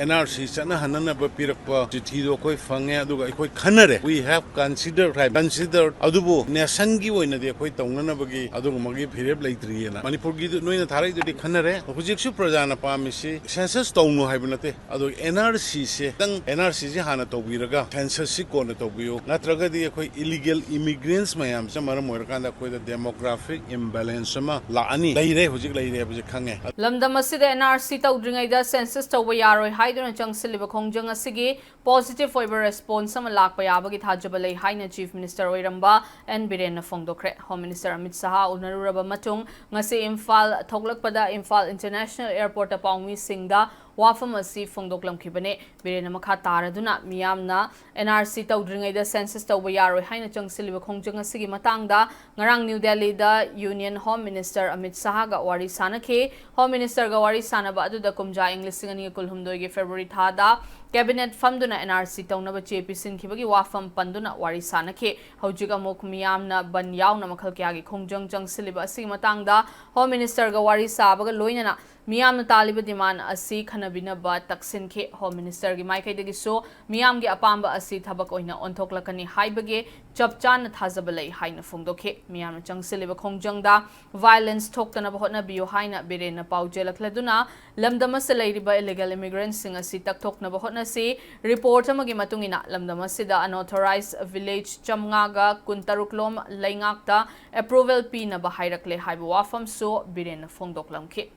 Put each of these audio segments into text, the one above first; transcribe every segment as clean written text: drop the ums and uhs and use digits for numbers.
NRC sana hanana ba pirakpa chithido koi fange aduga koi khanare we have considered adubu nation gi oina de koi tongnana bagi adugu magi phireb leitriyena Manipur gi noina tharai de khanare hujiksu prajana pamisi census tongno haibnate adu NRC se tang NRC ji hana tobiraga census si kona tobiyo natraga de koi illegal immigrants mayam sa maram moirkanda koi the demographic imbalance ma la ani leire hujik leire hujik khange lamdam asida NRC tawdringai da census tawba yaroi haiduna changsilliba khongjang asigi positive oiba response sama lakpa yabagi thajaba lei haina chief minister oiramba and Biren na phongdokre home minister Amit Saha unaruraba matung ngasi Imphal thoklakpada Imphal international airport apangmi singda wafam asi phongdoklamkhibane Biren makha taraduna miyamna NRC tawdringai da census tawba yaroi haina changsilliba khongjang asigi matangda ngarang New Delhi da Union Home Minister Amit Saha ga wari sanakhe Home Minister ga wari sanaba adu da kumja English ngani kulhumdoi ge February thada cabinet famduna NRC tawnaba chepi sinkhibagi wafam panduna wari sanakhe hojik amok miyamna ban yauna makhal kya gi khongjang changsiliba asi matangda Home Minister ga wari sabaga loinana miyamna taliba demand asi khanabina ba taksin khe Home Minister gi maikai degi so miyam gi apamba asi thabak oina onthoklakani haibage chapchan thajabalai haina phongdokhe miyamna changsiliba khongjangda violence thoktana ba hotna biyo haina Biren paujelakhladuna lamdama selairiba illegal immigrants sing asi takthokna ba hotna si report amagi matungina lamdama sida unauthorized village chamnga kuntaruklom laingakta approval pi na ba hairakle haiba wafam so Biren phongdoklamkhe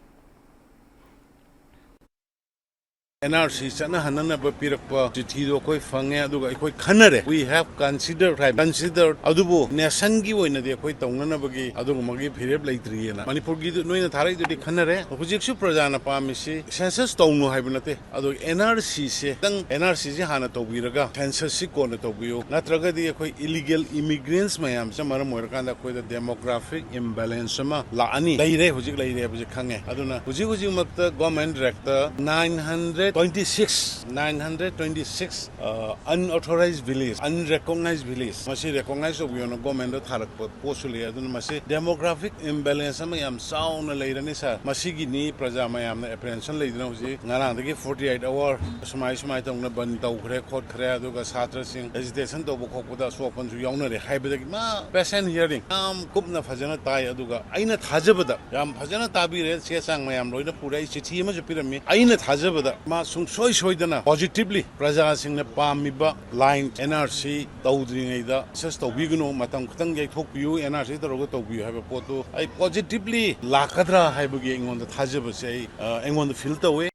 NRC sana hanana ba pirakpa chithido koi fange aduga koi khanare we have considered adubu nation gi oina de koi tongnana bagi adugu magi phireb leitriyena Manipur gi noina tharai de khanare hujiksu prajana pamisi census tongno haibnate adu NRC se tang NRC ji hana tobiraga census si kona tobiyo natraga de koi illegal immigrants mayam sa maram moirkanda koi the demographic imbalance ma la ani leire hujik khange aduna hujik makta government director 926 unauthorized village, unrecognized village. Masi recognized of you know government tharak posuli adun masi demographic imbalance ma yam sound leirani sa masi gi ni praja ma yam apprehension leidna hoji ngarang dagi 48 hour smai tong na ban taw khre khot khre aduga satra sing hesitation to bokhoda so pon ju yauna re haibadagi ma patient hearing am kupna phajana tai aduga aina thajabada yam phajana tabire se sang ma yam loina purai chithi ma ju pirami aina thajabada ma sungsoi soidana positively praja singna pamiba line NRC tawdringaida sas tawbigno matam khutang gai thokpiu NRC taroga tawbiu haiba poto ai positively lakadra haibagi engon da thajaba sei engon da feel tawe